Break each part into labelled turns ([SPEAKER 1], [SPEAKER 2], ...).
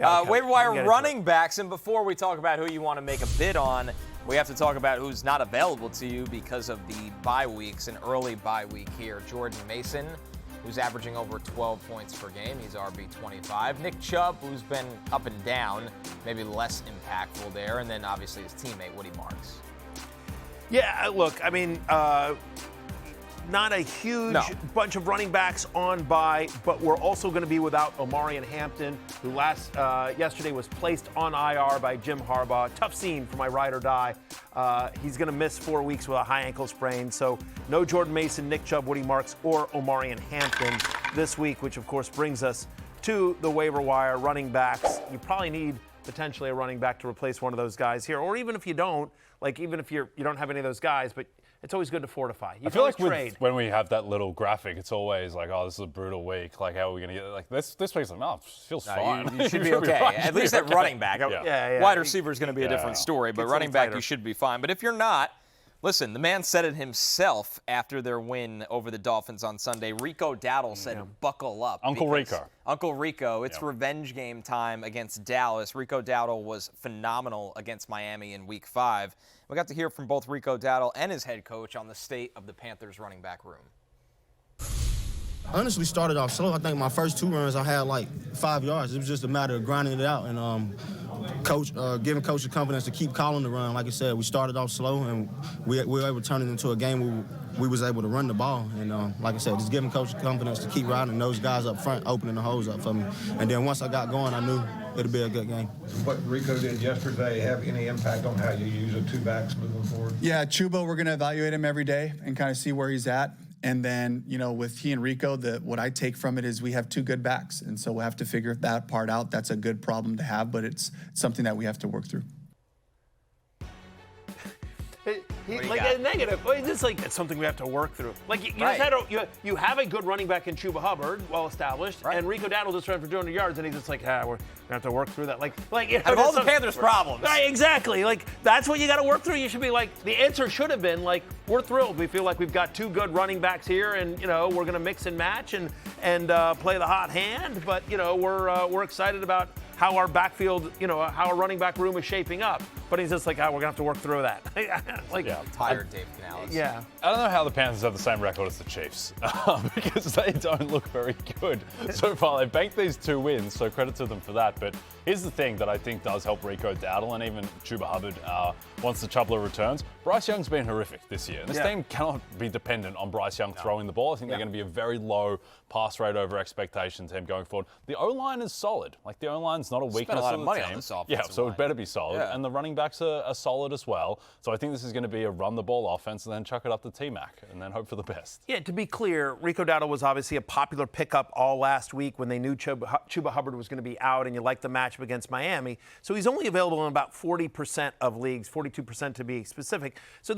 [SPEAKER 1] Waiver wire running backs, and before we talk about who you want to make a bid on, we have to talk about who's not available to you because of the bye weeks, an early bye week here. Jordan Mason, who's averaging over 12 points per game. He's RB25. Nick Chubb, who's been up and down, maybe less impactful there. And then obviously his teammate, Woody Marks.
[SPEAKER 2] Yeah, look, I mean, not a huge bunch of running backs on bye, but we're also going to be without Omarion Hampton, who yesterday was placed on IR by Jim Harbaugh. Tough scene for my ride or die. He's going to miss 4 weeks with a high ankle sprain. So no Jordan Mason, Nick Chubb, Woody Marks, or Omarion Hampton this week, which of course brings us to the waiver wire running backs. You probably need potentially a running back to replace one of those guys here, or even if you don't, like even if you don't have any of those guys, but it's always good to fortify.
[SPEAKER 3] I feel like when we have that little graphic, it's always like, oh, this is a brutal week. Like, how are we going to get like this week's like, no, it feels fine.
[SPEAKER 1] You should be okay. At least at running back.
[SPEAKER 2] Yeah.
[SPEAKER 1] Wide receiver is going to be a different story, but running back, you should be fine. But if you're not, listen, the man said it himself after their win over the Dolphins on Sunday. Rico Dowdle said, buckle up.
[SPEAKER 3] Uncle Rico.
[SPEAKER 1] It's revenge game time against Dallas. Rico Dowdle was phenomenal against Miami in Week 5. We got to hear from both Rico Dowdle and his head coach on the state of the Panthers running back room.
[SPEAKER 4] I honestly started off slow. I think my first 2 runs I had like 5 yards. It was just a matter of grinding it out and giving coach the confidence to keep calling the run. Like I said, we started off slow and we were able to turn it into a game where we was able to run the ball. And like I said, just giving coach the confidence to keep riding those guys up front, opening the holes up for me. And then once I got going, I knew it'd be a good game.
[SPEAKER 5] What Rico did yesterday have any impact on how you use the 2 backs moving forward?
[SPEAKER 6] Yeah, Chuba, we're going to evaluate him every day and kind of see where he's at. And then, with he and Rico, what I take from it is we have 2 good backs. And so we'll have to figure that part out. That's a good problem to have, but it's something that we have to work through.
[SPEAKER 2] A negative. It's like it's something we have to work through. Like you have a good running back in Chuba Hubbard, well established, and Rico Dowdle just ran for 200 yards, and he's just like, we're gonna have to work through that.
[SPEAKER 1] Out of all the Panthers' problems,
[SPEAKER 2] right? Exactly. Like that's what you got to work through. You should be like, the answer should have been like, we're thrilled. We feel like we've got 2 good running backs here, and we're gonna mix and match and play the hot hand. But we're excited about how our backfield, how our running back room is shaping up. But he's just like, we're gonna have to work through that.
[SPEAKER 1] Tired Dave Canales.
[SPEAKER 2] Yeah.
[SPEAKER 3] I don't know how the Panthers have the same record as the Chiefs because they don't look very good so far. They banked these 2 wins, so credit to them for that. But here's the thing that I think does help Rico Dowdle and even Chuba Hubbard once the Chubler returns. Bryce Young's been horrific this year. This team cannot be dependent on Bryce Young throwing the ball. I think they're going to be a very low pass rate over expectation team going forward. The O-line is solid. Like, the O-line's not a weakness
[SPEAKER 1] Spent a lot
[SPEAKER 3] of
[SPEAKER 1] of
[SPEAKER 3] the
[SPEAKER 1] money
[SPEAKER 3] team.
[SPEAKER 1] on this offensive
[SPEAKER 3] so
[SPEAKER 1] line.
[SPEAKER 3] it better be solid.
[SPEAKER 1] Yeah.
[SPEAKER 3] And the running backs are solid as well. So I think this is going to be a run-the-ball offense and then chuck it up to T-Mac and then hope for the best.
[SPEAKER 2] Yeah, to be clear, Rico Dowdle was obviously a popular pickup all last week when they knew Chuba Hubbard was going to be out, and you liked the matchup against Miami. So he's only available in about 40% of leagues, 42% to be specific. So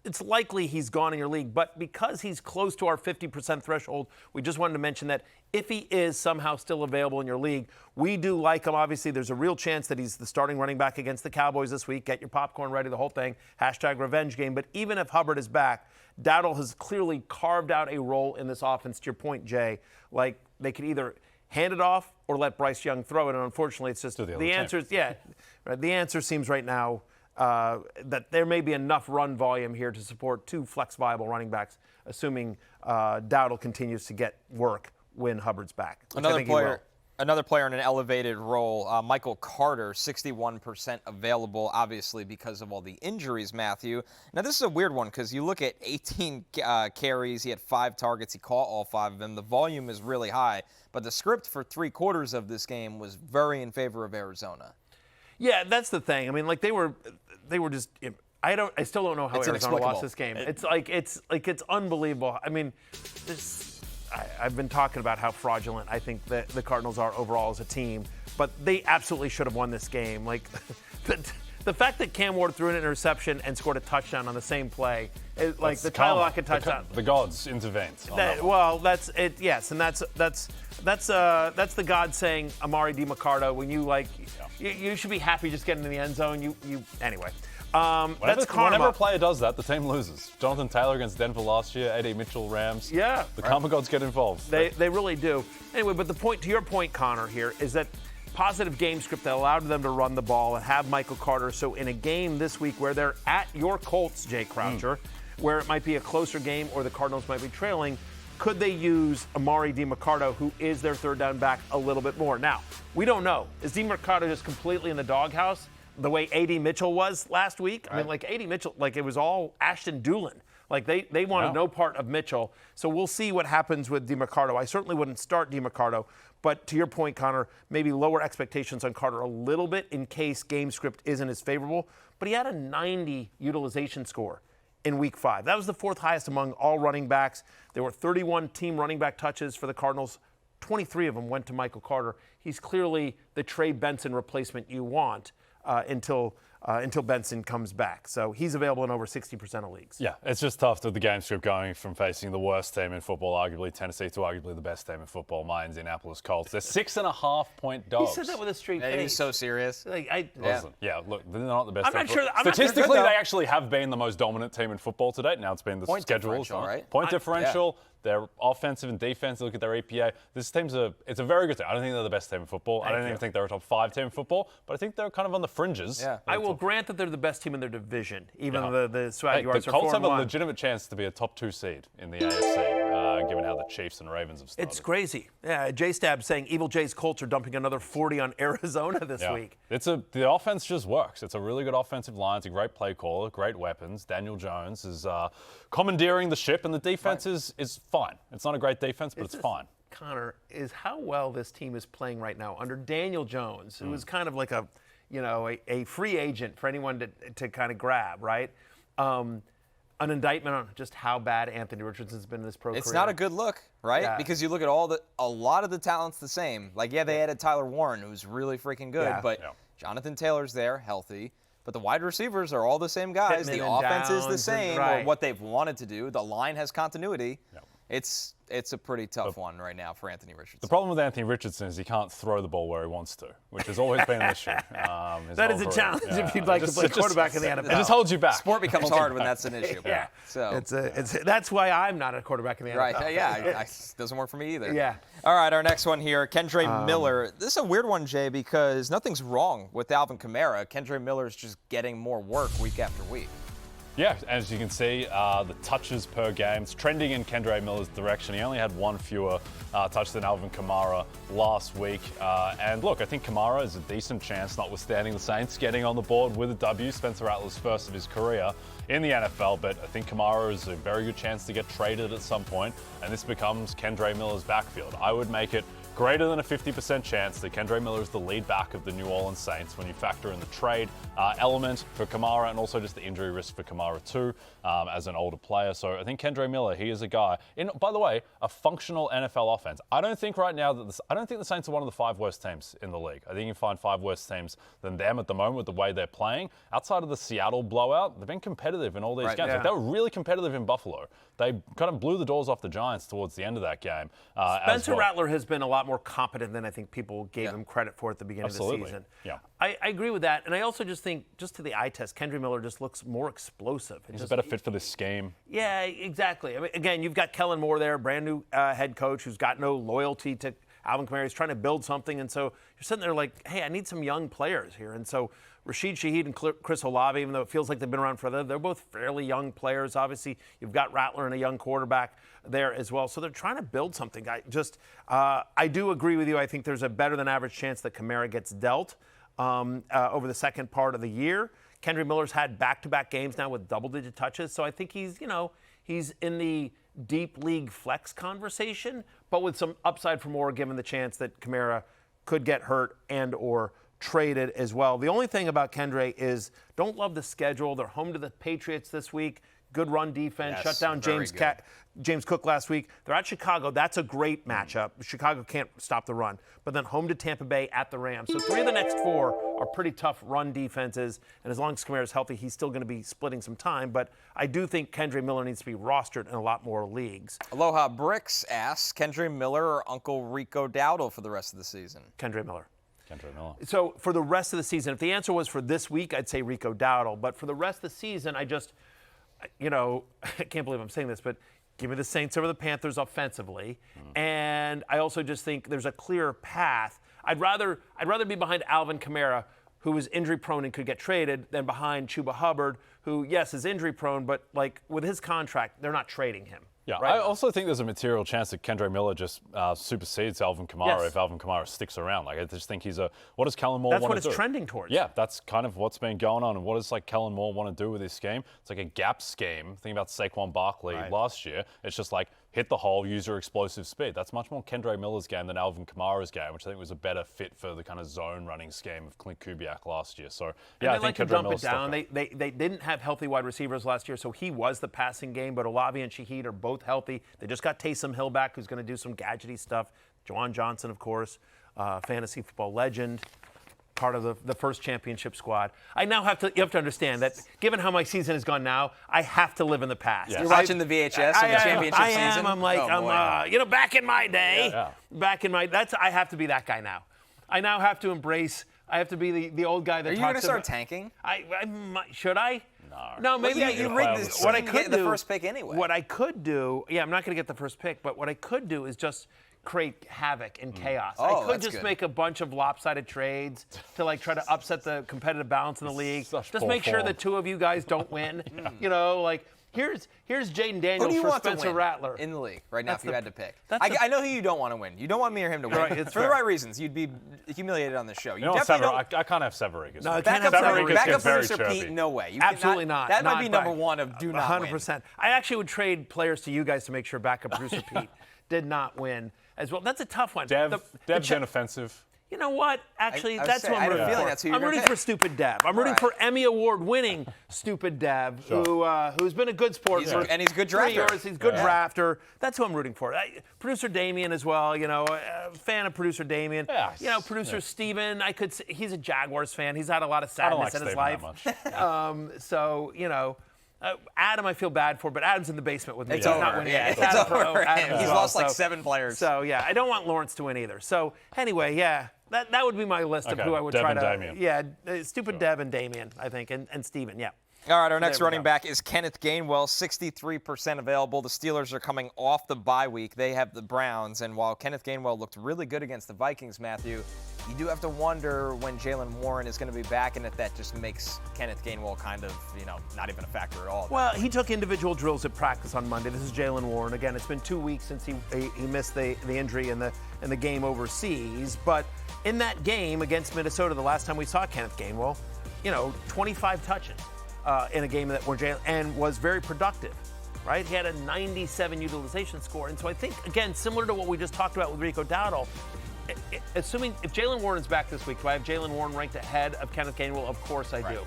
[SPEAKER 2] it's likely he's gone in your league. But because he's close to our 50% threshold, we just wanted to mention that if he is somehow still available in your league, we do like him. Obviously, there's a real chance that he's the starting running back against the Cowboys this week. Get your popcorn ready, the whole thing. #revenge game. But even if Hubbard is back, Dowdle has clearly carved out a role in this offense. To your point, Jay, like they could either hand it off or let Bryce Young throw it. And unfortunately, it's just the answer is the answer seems right now that there may be enough run volume here to support 2 flex viable running backs, assuming Dowdle continues to get work when Hubbard's back.
[SPEAKER 1] Another player in an elevated role, Michael Carter, 61% available, obviously because of all the injuries, Matthew. Now, this is a weird one because you look at 18 carries. He had 5 targets. He caught all 5 of them. The volume is really high, but the script for 3/4 of this game was very in favor of Arizona.
[SPEAKER 2] Yeah, that's the thing. I mean, like they were just. I still don't know how Arizona lost this game. It's unbelievable. I mean, I've been talking about how fraudulent I think that the Cardinals are overall as a team, but they absolutely should have won this game. Like, the fact that Cam Ward threw an interception and scored a touchdown on the same play, like the Tyler Lockett touchdown.
[SPEAKER 3] The gods intervened.
[SPEAKER 2] That's it. Yes, and that's the God saying, Amari DiMaccardo, when you should be happy just getting in the end zone. Anyway. That's karma.
[SPEAKER 3] Whenever a player does that, the team loses. Jonathan Taylor against Denver last year, A.D. Mitchell, Rams.
[SPEAKER 2] Yeah.
[SPEAKER 3] The karma gods get involved.
[SPEAKER 2] They really do. Anyway, but to your point, Connor, here, is that positive game script that allowed them to run the ball and have Michael Carter. So in a game this week where they're at your Colts, Jay Croucher, where it might be a closer game or the Cardinals might be trailing, could they use Amari DiMercato, who is their third down back, a little bit more? Now, we don't know. Is DiMercato just completely in the doghouse the way A.D. Mitchell was last week? I mean, like A.D. Mitchell, like it was all Ashton Doolin. Like they wanted no part of Mitchell. So we'll see what happens with DiMercato. I certainly wouldn't start DiMercato. But to your point, Connor, maybe lower expectations on Carter a little bit in case game script isn't as favorable. But he had a 90 utilization score in Week 5. That was the fourth highest among all running backs. There were 31 team running back touches for the Cardinals. 23 of them went to Michael Carter. He's clearly the Trey Benson replacement you want until Benson comes back. So he's available in over 60% of leagues.
[SPEAKER 3] Yeah, it's just tough with the game script going from facing the worst team in football, arguably Tennessee, to arguably the best team in football, my Indianapolis Colts. They're 6.5-point dogs.
[SPEAKER 2] He said that with a straight face.
[SPEAKER 1] He was so serious.
[SPEAKER 2] Like,
[SPEAKER 3] Listen, look, they're not the best team.
[SPEAKER 1] They're
[SPEAKER 3] Statistically,
[SPEAKER 1] good,
[SPEAKER 3] they actually have been the most dominant team in football to date. Now it's been the
[SPEAKER 1] Point
[SPEAKER 3] schedules.
[SPEAKER 1] differential, right?
[SPEAKER 3] Point differential. Their offensive and defense, look at their EPA. This team's it's a very good team. I don't think they're the best team in football. I don't even think they're a top 5 team in football, but I think they're kind of on the fringes.
[SPEAKER 1] Yeah.
[SPEAKER 2] I will grant that they're the best team in their division, even the Swag
[SPEAKER 3] Hey,
[SPEAKER 2] Yards
[SPEAKER 3] the
[SPEAKER 2] are
[SPEAKER 3] Colts have a
[SPEAKER 2] 4-1.
[SPEAKER 3] legitimate chance to be a top 2 seed in the AFC, given how the Chiefs and Ravens have started.
[SPEAKER 2] It's crazy. Yeah, J-Stab saying Evil Jay's Colts are dumping another 40 on Arizona this week.
[SPEAKER 3] The offense just works. It's a really good offensive line. It's a great play caller, great weapons. Daniel Jones is commandeering the ship, and the defense is fine. It's not a great defense, but it's fine.
[SPEAKER 2] Connor, is how well this team is playing right now under Daniel Jones, who is kind of like a free agent for anyone to kind of grab, right? An indictment on just how bad Anthony Richardson's been in his pro career.
[SPEAKER 1] It's not a good look, right?
[SPEAKER 2] Yeah.
[SPEAKER 1] Because you look at a lot of the talent's the same. Like, they added Tyler Warren, who's really freaking good, but Jonathan Taylor's there, healthy. But the wide receivers are all the same guys.
[SPEAKER 2] Pittman
[SPEAKER 1] the
[SPEAKER 2] and
[SPEAKER 1] offense is the
[SPEAKER 2] Downs
[SPEAKER 1] same,
[SPEAKER 2] and-
[SPEAKER 1] or what they've wanted to do. The line has continuity.
[SPEAKER 3] Yep.
[SPEAKER 1] It's a pretty tough one right now for Anthony Richardson.
[SPEAKER 3] The problem with Anthony Richardson is he can't throw the ball where he wants to, which has always been an issue.
[SPEAKER 2] That is a challenge if you'd like to play quarterback in the NFL.
[SPEAKER 3] It just holds you back.
[SPEAKER 1] Sport becomes hard when that's an issue.
[SPEAKER 2] Yeah.
[SPEAKER 1] So
[SPEAKER 2] that's why I'm not a quarterback in the NFL.
[SPEAKER 1] right. Yeah. Doesn't work for me either.
[SPEAKER 2] Yeah.
[SPEAKER 1] All right. Our next one here, Kendre Miller. This is a weird one, Jay, because nothing's wrong with Alvin Kamara. Kendre Miller's just getting more work week after week.
[SPEAKER 3] Yeah, as you can see, the touches per game, it's trending in Kendre Miller's direction. He only had one fewer touch than Alvin Kamara last week. And look, I think Kamara is a decent chance, notwithstanding the Saints getting on the board with a W. Spencer Rattler's first of his career in the NFL, but I think Kamara is a very good chance to get traded at some point, and this becomes Kendre Miller's backfield. I would make it greater than a 50% chance that Kendre Miller is the lead back of the New Orleans Saints when you factor in the trade element for Kamara and also just the injury risk for Kamara too as an older player. So I think Kendre Miller, he is a guy. By the way, a functional NFL offense. I don't think right now I don't think the Saints are one of the 5 worst teams in the league. I think you can find 5 worse teams than them at the moment with the way they're playing. Outside of the Seattle blowout, they've been competitive in all these games.
[SPEAKER 2] Yeah.
[SPEAKER 3] Like, they were really competitive in Buffalo. They kind of blew the doors off the Giants towards the end of that game.
[SPEAKER 2] Spencer Rattler has been a lot more competent than I think people gave him credit for at the beginning of the season.
[SPEAKER 3] Yeah.
[SPEAKER 2] I agree with that. And I also just think, just to the eye test, Kendre Miller just looks more explosive.
[SPEAKER 3] He's a better fit for this scheme.
[SPEAKER 2] Yeah, exactly. I mean, again, you've got Kellen Moore there, brand new head coach who's got no loyalty to Alvin Kamara. He's trying to build something. And so you're sitting there like, hey, I need some young players here. And so Rashid Shaheed and Chris Olave, even though it feels like they've been around forever, they're both fairly young players. Obviously, you've got Rattler and a young quarterback there as well. So they're trying to build something. I do agree with you. I think there's a better than average chance that Kamara gets dealt over the second part of the year. Kendre Miller's had back-to-back games now with double-digit touches. So I think he's in the deep league flex conversation, but with some upside for more given the chance that Kamara could get hurt and or traded as well. The only thing about Kendre is don't love the schedule. They're home to the Patriots this week. Good run defense.
[SPEAKER 1] Yes,
[SPEAKER 2] Shut down James Cook last week. They're at Chicago. That's a great matchup. Chicago can't stop the run. But then home to Tampa Bay at the Rams. So 3 of the next 4 are pretty tough run defenses. And as long as Kamara is healthy, he's still going to be splitting some time. But I do think Kendre Miller needs to be rostered in a lot more leagues.
[SPEAKER 1] Aloha Bricks asks, Kendre Miller or Uncle Rico Dowdle for the rest of the season?
[SPEAKER 2] Kendre Miller.
[SPEAKER 3] Kendre Miller.
[SPEAKER 2] So for the rest of the season, if the answer was for this week, I'd say Rico Dowdle. But for the rest of the season, I just, I can't believe I'm saying this, but give me the Saints over the Panthers offensively. And I also just think there's a clear path. I'd rather be behind Alvin Kamara, who was injury prone and could get traded, than behind Chuba Hubbard, who, yes, is injury prone, but like with his contract, they're not trading him.
[SPEAKER 3] Yeah,
[SPEAKER 2] right
[SPEAKER 3] I
[SPEAKER 2] now.
[SPEAKER 3] also think there's a material chance that Kendre Miller just supersedes Alvin Kamara
[SPEAKER 2] Yes.
[SPEAKER 3] if Alvin Kamara sticks around. Like, I just think what does Kellen Moore want to do?
[SPEAKER 2] That's what it's trending towards.
[SPEAKER 3] Yeah, that's kind of what's been going on. And what does Kellen Moore want to do with this game? It's like a gap scheme. Think about Saquon Barkley last year. It's just like hit the hole, use your explosive speed. That's much more Kendre Miller's game than Alvin Kamara's game, which I think was a better fit for the kind of zone running scheme of Clint Kubiak last year. So yeah,
[SPEAKER 2] And
[SPEAKER 3] I
[SPEAKER 2] they like
[SPEAKER 3] think
[SPEAKER 2] to
[SPEAKER 3] Kendre
[SPEAKER 2] dump
[SPEAKER 3] Miller's
[SPEAKER 2] it down. They didn't have healthy wide receivers last year, so he was the passing game. But Olave and Shaheed are both healthy. They just got Taysom Hill back, who's going to do some gadgety stuff. Juwan Johnson, of course, fantasy football legend, part of the first championship squad. You have to understand that given how my season has gone now, I have to live in the past.
[SPEAKER 1] You're watching the VHS of the championship
[SPEAKER 2] I am.
[SPEAKER 1] season?
[SPEAKER 2] I'm like, back in my day, I have to be that guy now. I now have to embrace. I have to be the old guy that.
[SPEAKER 1] Are you going to start tanking?
[SPEAKER 2] Should I? No, maybe
[SPEAKER 1] you rigged this.
[SPEAKER 2] What I could
[SPEAKER 1] do,
[SPEAKER 2] do,
[SPEAKER 1] the first pick anyway.
[SPEAKER 2] What I could do, I'm not going to get the first pick, but what I could do is just create havoc and chaos. I could just make a bunch of lopsided trades to try to upset the competitive balance in the league. Just make sure the two of you guys don't win. Here's Jaden Daniels
[SPEAKER 1] Who do you
[SPEAKER 2] for
[SPEAKER 1] want
[SPEAKER 2] Spencer
[SPEAKER 1] to win
[SPEAKER 2] Rattler
[SPEAKER 1] in the league right now
[SPEAKER 2] That's
[SPEAKER 1] if you
[SPEAKER 2] the-
[SPEAKER 1] had to pick?
[SPEAKER 2] that's
[SPEAKER 1] I know who you don't want to win. You don't want me or him to win.
[SPEAKER 2] Right, it's
[SPEAKER 1] for the
[SPEAKER 2] fair.
[SPEAKER 1] right reasons. You'd be humiliated on the show.
[SPEAKER 3] You know, I can't have Severick.
[SPEAKER 2] No, I can't
[SPEAKER 1] Backup,
[SPEAKER 2] have
[SPEAKER 1] backup
[SPEAKER 2] Severick.
[SPEAKER 3] gets very
[SPEAKER 1] producer
[SPEAKER 3] chirpy.
[SPEAKER 1] Pete, no way. You
[SPEAKER 2] Absolutely not.
[SPEAKER 1] That might be
[SPEAKER 2] Not
[SPEAKER 1] number
[SPEAKER 2] back.
[SPEAKER 1] one of do not win.
[SPEAKER 2] 100%. I actually would trade players to you guys to make sure backup producer Pete did not win as well. That's a tough one.
[SPEAKER 3] Dev's inoffensive.
[SPEAKER 2] You know what? Actually,
[SPEAKER 1] I
[SPEAKER 2] that's who
[SPEAKER 1] I
[SPEAKER 2] I'm
[SPEAKER 1] had a
[SPEAKER 2] rooting
[SPEAKER 1] feeling
[SPEAKER 2] for.
[SPEAKER 1] that's who you're
[SPEAKER 2] I'm
[SPEAKER 1] gonna
[SPEAKER 2] rooting
[SPEAKER 1] pick.
[SPEAKER 2] for Stupid Dev. I'm rooting for Emmy Award winning Stupid Dev, who's been a good sport
[SPEAKER 1] And he's a good
[SPEAKER 2] 3
[SPEAKER 1] drafter.
[SPEAKER 2] years. He's a good drafter. That's who I'm rooting for. Producer Damien as well. A fan of producer Damien.
[SPEAKER 3] Yeah.
[SPEAKER 2] Producer Steven. I could say he's a Jaguars fan. He's had a lot of
[SPEAKER 3] I don't
[SPEAKER 2] sadness
[SPEAKER 3] like
[SPEAKER 2] in his
[SPEAKER 3] Steven
[SPEAKER 2] life.
[SPEAKER 3] that much.
[SPEAKER 2] Adam, I feel bad for, but Adam's in the basement with me.
[SPEAKER 1] It's
[SPEAKER 2] He's
[SPEAKER 1] over.
[SPEAKER 2] not winning.
[SPEAKER 1] Yeah,
[SPEAKER 2] It's
[SPEAKER 1] it's
[SPEAKER 2] Adam for
[SPEAKER 1] over.
[SPEAKER 2] Adam as
[SPEAKER 1] He's
[SPEAKER 2] well.
[SPEAKER 1] lost like 7 players.
[SPEAKER 2] So yeah, I don't want Lawrence to win either. So anyway, that would be my list of
[SPEAKER 3] Okay,
[SPEAKER 2] who I would
[SPEAKER 3] Dev
[SPEAKER 2] try
[SPEAKER 3] and
[SPEAKER 2] to.
[SPEAKER 3] Damien.
[SPEAKER 2] Yeah, Stupid Dev and Damien, I think, and Steven, yeah.
[SPEAKER 1] All right, our next
[SPEAKER 2] There we
[SPEAKER 1] running
[SPEAKER 2] go.
[SPEAKER 1] back is Kenneth Gainwell, 63% available. The Steelers are coming off the bye week. They have the Browns, and while Kenneth Gainwell looked really good against the Vikings, Matthew, you do have to wonder when Jalen Warren is going to be back, and if that just makes Kenneth Gainwell kind of, not even a factor at all.
[SPEAKER 2] Well, he took individual drills at practice on Monday. This is Jalen Warren. Again, it's been 2 weeks since he missed the injury in the game overseas. But in that game against Minnesota, the last time we saw Kenneth Gainwell, 25 touches in a game that were Jalen, and was very productive. Right? He had a 97 utilization score. And so I think, again, similar to what we just talked about with Rico Dowdle, assuming if Jalen Warren's back this week, do I have Jalen Warren ranked ahead of Kenneth Gainwell? Of course I do.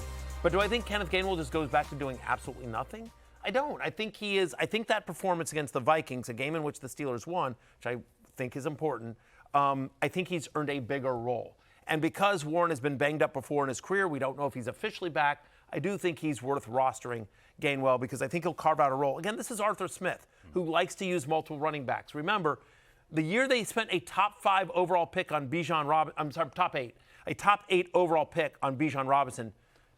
[SPEAKER 2] But do I think Kenneth Gainwell just goes back to doing absolutely nothing? I don't. I think he is. I think that performance against the Vikings, a game in which the Steelers won, which I think is important, I think he's earned a bigger role. And because Warren has been banged up before in his career, we don't know if he's officially back. I do think he's worth rostering Gainwell because I think he'll carve out a role. Again, this is Arthur Smith, who likes to use multiple running backs. Remember, the year they spent a top 5 overall pick on top 8, a top 8 overall pick on Bijan Robinson,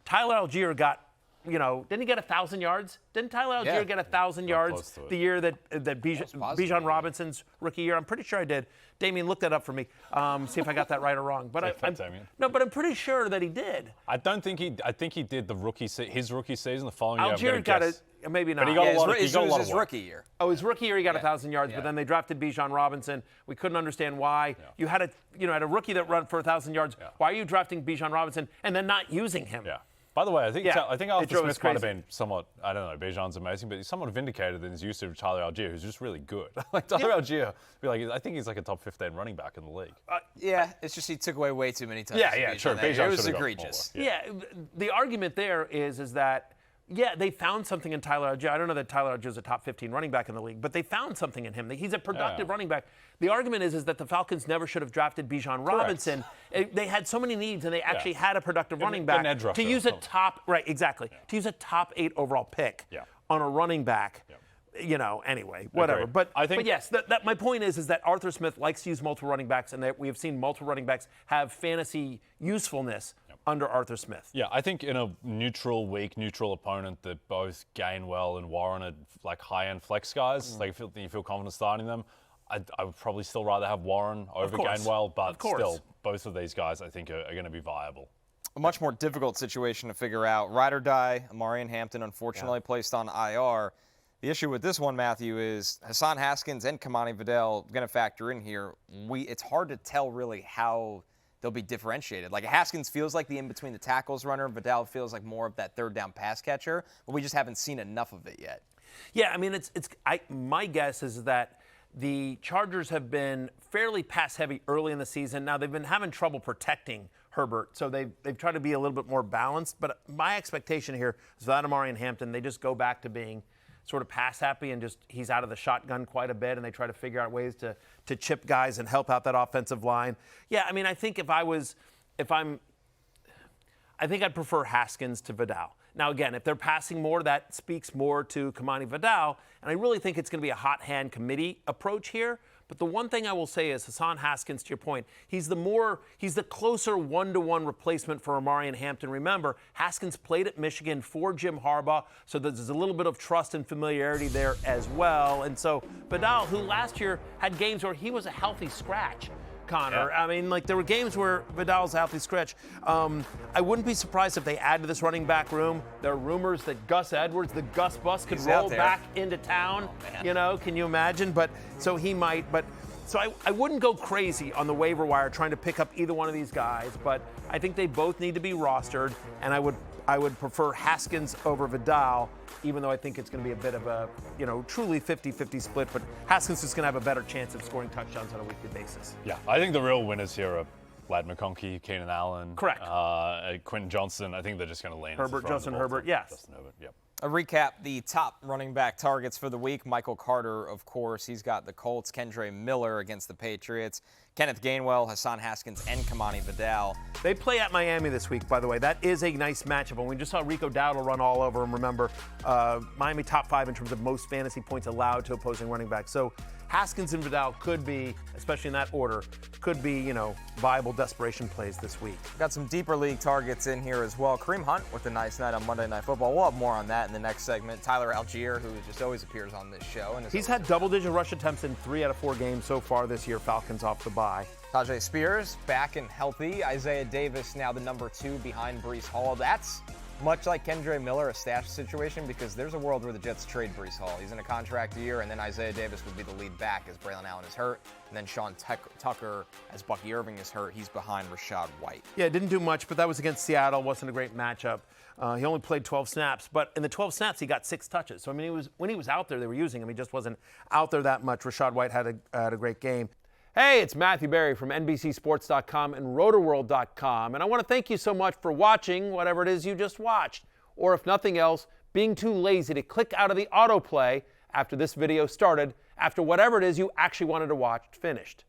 [SPEAKER 2] Tyler Algier got, didn't he get 1,000 yards? Didn't Tyler Algier get 1,000 yards the year that Bijan Robinson's rookie year? I'm pretty sure I did. Damien, look that up for me. See if I got that right or wrong. But but I'm pretty sure that he did.
[SPEAKER 3] I think he did his rookie season the following year.
[SPEAKER 2] Algier got it. Maybe not.
[SPEAKER 3] But he got a lot of
[SPEAKER 1] his rookie year.
[SPEAKER 2] Oh, his rookie year he got 1,000 yards, but then they drafted Bijan Robinson. We couldn't understand why. You had a rookie that run for 1,000 yards. Why are you drafting Bijan Robinson and then not using him?
[SPEAKER 3] Yeah. By the way, I think Arthur
[SPEAKER 2] drove us
[SPEAKER 3] Smith might have
[SPEAKER 2] crazy.
[SPEAKER 3] been somewhat, I don't know, Bijan's amazing, but he's somewhat vindicated in his use of Tyler Algier, who's just really good. Tyler Algier, I think he's like a top 15 running back in the league.
[SPEAKER 1] It's just he took away way too many touches.
[SPEAKER 3] Yeah, sure. Bijan
[SPEAKER 1] It was
[SPEAKER 3] should've got
[SPEAKER 1] egregious.
[SPEAKER 3] more.
[SPEAKER 2] Yeah, the argument there is that, they found something in Tyler Algier. I don't know that Tyler Algier is a top 15 running back in the league, but they found something in him. He's a productive running back. The argument is that the Falcons never should have drafted Bijan Robinson. They had so many needs, and they actually had a productive running back. To use a top, to use a top 8 overall pick on a running back. Anyway, whatever.
[SPEAKER 3] Agreed.
[SPEAKER 2] But yes, my point is that Arthur Smith likes to use multiple running backs, and that we have seen multiple running backs have fantasy usefulness under Arthur Smith.
[SPEAKER 3] Yeah, I think in a neutral opponent that both Gainwell and Warren are like high-end flex guys, you feel confident starting them. I would probably still rather have Warren over Gainwell, but still, both of these guys I think are going to be viable.
[SPEAKER 1] A much more difficult situation to figure out. Ride or die, Amari Hampton unfortunately placed on IR. The issue with this one, Matthew, is Hassan Haskins and Kamani Vidal going to factor in here. It's hard to tell really how they'll be differentiated. Like Haskins feels like the in-between the tackles runner. Vidal feels like more of that third down pass catcher, but we just haven't seen enough of it yet.
[SPEAKER 2] Yeah, I mean, my guess is that the Chargers have been fairly pass-heavy early in the season. Now, they've been having trouble protecting Herbert, so they've tried to be a little bit more balanced. But my expectation here is that Amari and Hampton, they just go back to being sort of pass-happy and just he's out of the shotgun quite a bit, and they try to figure out ways to chip guys and help out that offensive line. Yeah, I mean, I think I think I'd prefer Haskins to Vidal. Now, again, if they're passing more, that speaks more to Kamani Vidal, and I really think it's going to be a hot hand committee approach here. But the one thing I will say is Hassan Haskins, to your point, he's the closer one-to-one replacement for Amari and Hampton. Remember, Haskins played at Michigan for Jim Harbaugh, so there's a little bit of trust and familiarity there as well. And so Vidal, who last year had games where he was a healthy scratch, Connor. Yeah. I mean, like there were games where Vidal's healthy scratch. I wouldn't be surprised if they add to this running back room. There are rumors that Gus Edwards, the Gus bus, could roll back into town. Can you imagine? So he might. So I wouldn't go crazy on the waiver wire trying to pick up either one of these guys. But I think they both need to be rostered, and I would prefer Haskins over Vidal, even though I think it's going to be a bit of a, truly 50-50 split. But Haskins is going to have a better chance of scoring touchdowns on a weekly basis.
[SPEAKER 3] Yeah, I think the real winners here are Ladd McConkey, Keenan Allen.
[SPEAKER 2] Correct.
[SPEAKER 3] Quentin Johnson. I think they're just going to lean.
[SPEAKER 2] Justin Herbert, yes.
[SPEAKER 3] Justin Herbert, yep.
[SPEAKER 1] A recap, the top running back targets for the week. Michael Carter, of course. He's got the Colts. Kendre Miller against the Patriots. Kenneth Gainwell, Hassan Haskins, and Kamani Vidal.
[SPEAKER 2] They play at Miami this week, by the way. That is a nice matchup. And we just saw Rico Dowdle run all over him. Remember, Miami top 5 in terms of most fantasy points allowed to opposing running backs. So Haskins and Vidal could be, especially in that order, could be, viable desperation plays this week.
[SPEAKER 1] Got some deeper league targets in here as well. Kareem Hunt with a nice night on Monday Night Football. We'll have more on that in the next segment. Tyler Algier, who just always appears on this show. And
[SPEAKER 2] he's had double-digit rush attempts in 3 out of 4 games so far this year. Falcons off the bye.
[SPEAKER 1] Tajay Spears back and healthy. Isaiah Davis now the number 2 behind Breece Hall. That's much like Kendre Miller, a stash situation, because there's a world where the Jets trade Breece Hall. He's in a contract year, and then Isaiah Davis would be the lead back as Braylon Allen is hurt, and then Sean Tucker, as Bucky Irving is hurt, he's behind Rachaad White.
[SPEAKER 2] Yeah, didn't do much, but that was against Seattle. Wasn't a great matchup. He only played 12 snaps, but in the 12 snaps, he got 6 touches. So, I mean, when he was out there, they were using him. He just wasn't out there that much. Rachaad White had a great game. Hey, it's Matthew Berry from NBCSports.com and Rotoworld.com, and I want to thank you so much for watching whatever it is you just watched, or if nothing else, being too lazy to click out of the autoplay after this video started, after whatever it is you actually wanted to watch finished.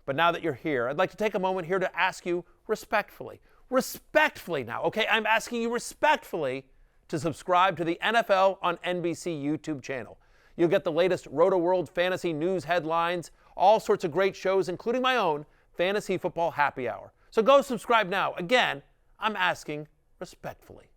[SPEAKER 2] But now that you're here, I'd like to take a moment here to ask you respectfully now, okay? I'm asking you respectfully to subscribe to the NFL on NBC YouTube channel. You'll get the latest Roto-World fantasy news headlines, all sorts of great shows, including my own Fantasy Football Happy Hour. So go subscribe now. Again, I'm asking respectfully.